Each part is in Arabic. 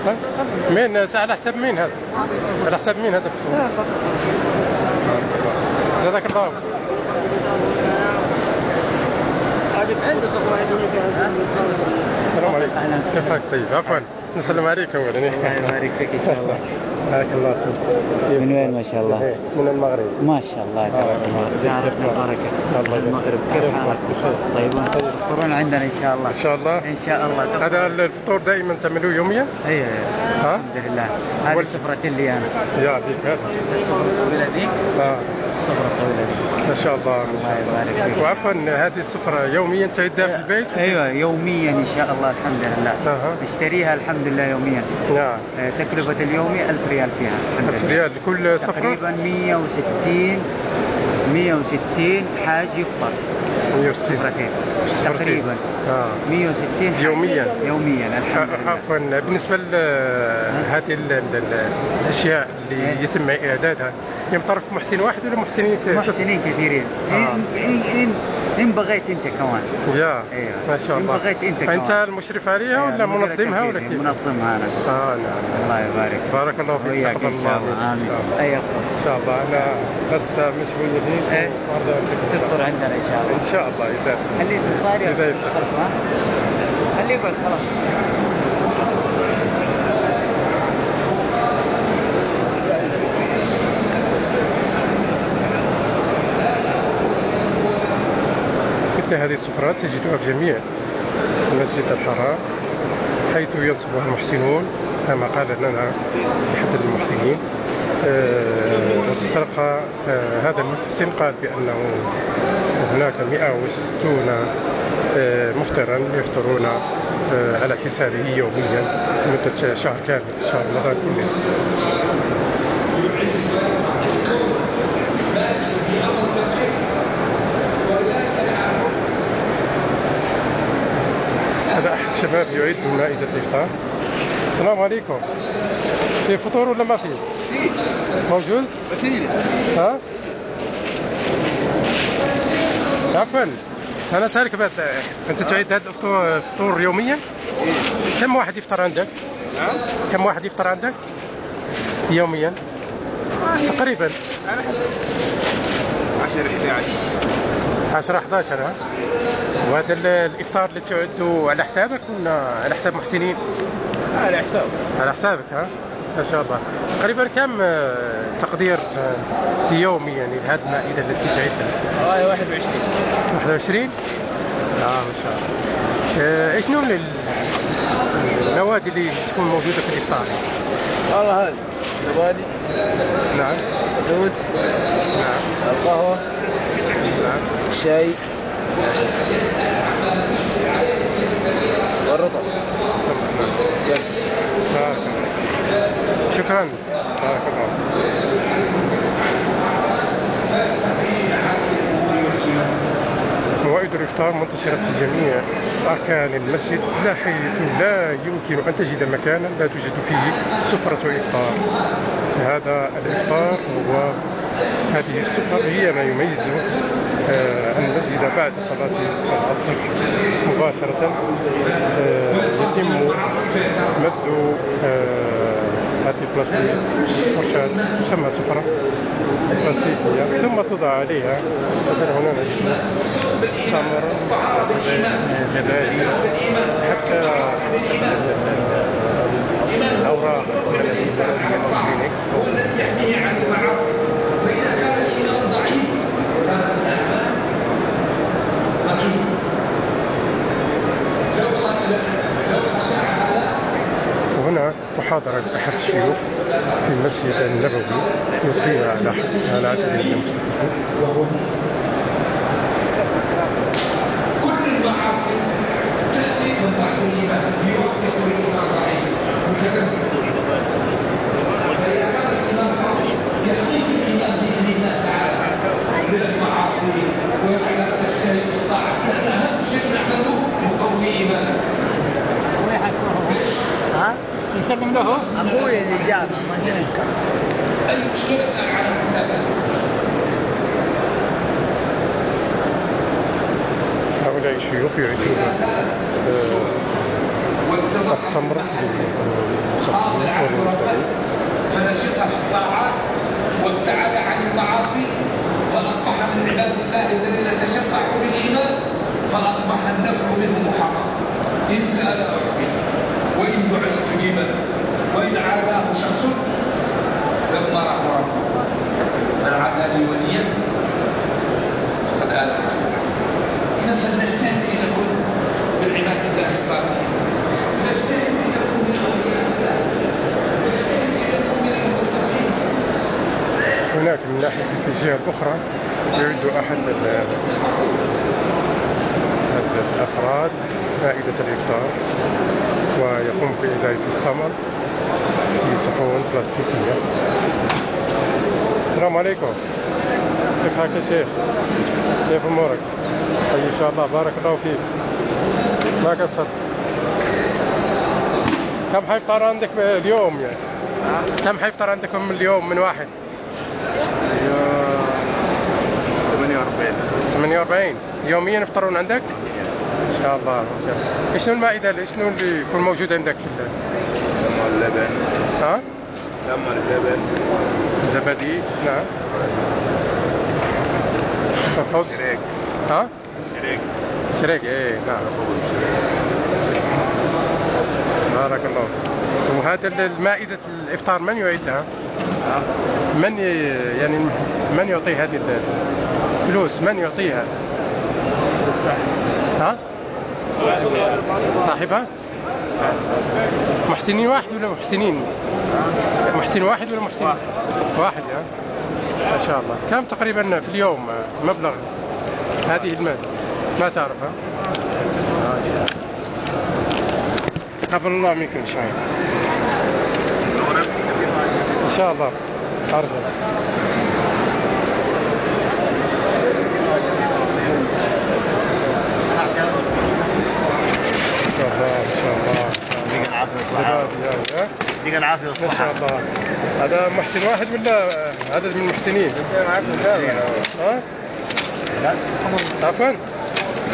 تفضل. مين على حساب مين هذا؟ على حساب مين هذا الفطور؟ لا فقط. جزاك الله. عنده صفوة السلام عليكم. كيف حالك؟ طيب عفوا نسلم عليكم. الله يبارك فيك ان شاء الله. بارك الله فيك. من وين ما شاء الله؟ من المغرب. ما شاء الله تبارك الله. زارت البركة. المغرب كيف حالك؟ طيبون تفطرون عندنا ان شاء الله. ان شاء الله. ان شاء الله. هذا الفطور دائما تعملوه يوميا؟ ايوه الحمد لله. هذه سفرة لي انا. يا ذيك هذا. السفرة الطويلة ذيك؟ السفرة الطويلة ذيك. ما شاء الله. الله يبارك فيك. وعفوا هذه السفرة يوميا تعدها في البيت؟ ايوه يوميا ان شاء الله الحمد لله. نشتريها الحمد لله يوميا. نعم. تكلفة اليومي 1000 ريال فيها. 1000 ريال لكل سفرة؟ تقريبا 160 حاج يفطر. 160 سفرتين تقريبا. 160 يوميا. يوميا الحمد لله. عفوا بالنسبة لهذه الأشياء اللي يتم إعدادها هي من طرف محسن واحد ولا محسنين كثيرين؟ محسنين كثيرين. إن بغيت أنت كمان. يا أيوة. ما شاء الله. إن بغيت أنت كمان. أنت المشرف عليها ولا منظمها ولا كيف؟ منظمها أنا. نعم. الله يبارك. بارك الله فيك. تقبل إن شاء الله. آمين. أي أفضل. إن شاء الله أنا بس من شوية هيك تفطر عندنا إن شاء الله. إن شاء الله إذا خليه بالصاري. إذا يصير. خليه بس خلاص. هذه السفرات تجدها في جميع المسجد الحرام حيث ينصبها المحسنون كما قال لنا أحد المحسنين. وتلقى هذا المحسن قال بأنه هناك 160 مفطرا يفطرون على حسابه يوميا لمدة شهر كامل، شهر رمضان كله. هذا أحد الشباب يعد مائدة الإفطار. السلام عليكم. في فطور ولا ما في؟ موجود؟ ها؟ عفوا أنا سألك بس أنت تعد هذا الفطور يوميا؟ كم واحد يفطر عندك؟ كم واحد يفطر عندك؟ يوميا؟ تقريبا 10 11 ها؟ وهذا الافطار اللي تعده على حسابك ولا على حساب محسنين؟ على حساب. على حسابك ها؟ ما شاء الله. تقريبا كم تقدير يومي يعني لهذه المائدة التي تعدها؟ 21. 21؟ ما شاء الله. شنو النوادي اللي تكون موجودة في الافطار؟ والله هذه زبادي. نعم. توت. نعم. القهوة. نعم. الشاي. والرطب. بس. شكرا. بارك الله. موائد الإفطار منتشرة في جميع أركان المسجد حيث لا يمكن أن تجد مكانا لا توجد فيه سفرة إفطار. هذا الإفطار هذه السفرة هي ما يميز المسجد بعد صلاة العصر مباشرة. يتم مد هذه البلاستيك فرشاة تسمى سفرة بلاستيكية ثم توضع عليها مثلا هنا نجد تمر زبادي حتى الأوراق وهنا محاضرة أحد الشيوخ في المسجد النبوي يلقيها على عدد من المستضيفين. كل المعاصي تأتي من بعد الإيمان في وقت كل الإيمان ضعيف فإذا كان الإيمان قوي يزيد الإيمان بإذن الله تعالى من المعاصي ويجعلك تجتهد في الطاعة. لأن أهم شيء نعمله يقوي إيمانك. يسلم له أخوي اللي جاء المشكلة سأل على الكتابة. هؤلاء الشيوخ يعيشون التمر فنشط في الطاعات وابتعد عن المعاصي فأصبح من عباد الله الذين تشبعوا بالإيمان فأصبح النفع منه محقق. إن سأل أعطي وإن دعا استجيب له وإن عاداه شخص دمره ربه. من عادى لي وليا فقد آذنته. إذا فلنجتهد لنكون من عباد الله الصالحين، نجتهد لنكون من أولياء الله، نجتهد لنكون من المتقين. هناك من ناحية في الجهة الأخرى يعد أحد الأفراد مائدة الإفطار ويقوم بإزالة الثمر في صحون بلاستيكية. السلام عليكم، كيف حالك يا شيخ؟ كيف أمورك؟ طيب إن شاء الله، بارك الله فيك، ما قصرت. كم حيفطر عندك اليوم يعني؟ كم حيفطر عندكم اليوم من واحد؟ 48 يوميا يفطرون عندك؟ ان شاء الله. شنو المائدة شنو اللي يكون موجود عندك؟ تمر اللبن. ها؟ تمر اللبن. زبادي، نعم. خبز. شريك. ها؟ شريك. شريك، ايه نعم. بارك الله. وهذا المائدة الإفطار من يعيدها؟ من يعني من يعطي هذه الفلوس؟ من يعطيها؟ ها؟ صاحبها؟ محسنين واحد ولا محسنين؟ محسن واحد ولا محسن؟ واحد ها؟ ما شاء الله. كم تقريبا في اليوم مبلغ هذه المال؟ ما تعرفها؟ تقبل الله منك إن شاء الله. إن شاء الله أرجع. ما شاء الله يديك العافية والصحة. يديك العافية والصحة. ما شاء الله. هذا محسن واحد ولا عدد من المحسنين؟ ها؟ لا عفوا؟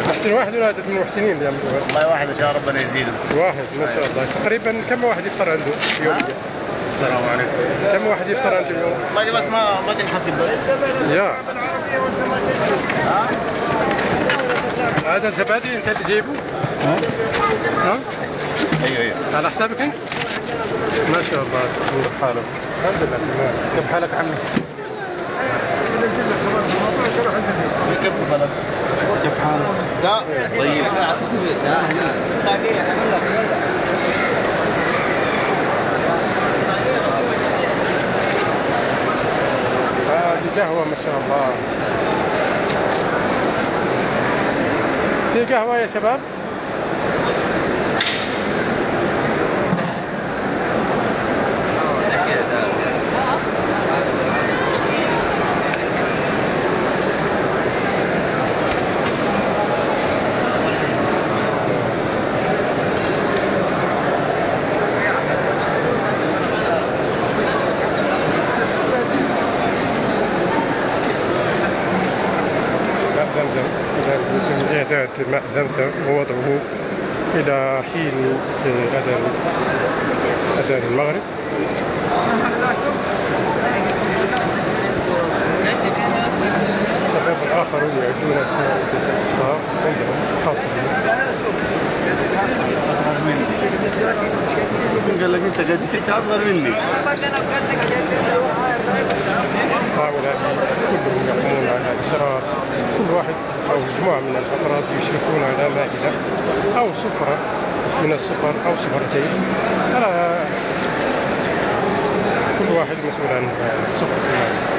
محسن واحد ولا عدد من المحسنين اللي يعملوها؟ والله واحد إن شاء الله ربنا يزيده. واحد ما شاء الله. تقريبا كم واحد يفطر عنده يوميا؟ السلام عليكم. كم واحد يفطر عنده اليوم؟ والله بس ما تنحسب. يا هذا الزبادي انت اللي جايبه؟ ها؟ ايوه على حسابك انت؟ ما شاء الله، كيف حالك؟ الحمد لله تمام. كيف حالك عمي؟ كيف حالك؟ كيف حالك؟ لا طيب. هذه قهوة ما شاء الله. في قهوة يا شباب؟ زمزم، يتم إعداد ماء زمزم ووضعه إلى حين أذان المغرب. الشباب الآخرون يعدون الإفطار عندهم خاصة بهم. قال لك انت اصغر مني. هؤلاء كلهم يقومون على إشراف، كل واحد أو مجموعة من الأفراد يشرفون على مائدة أو سفرة من السفر أو سفرتين، كل واحد مسؤول عن سفرة المائدة.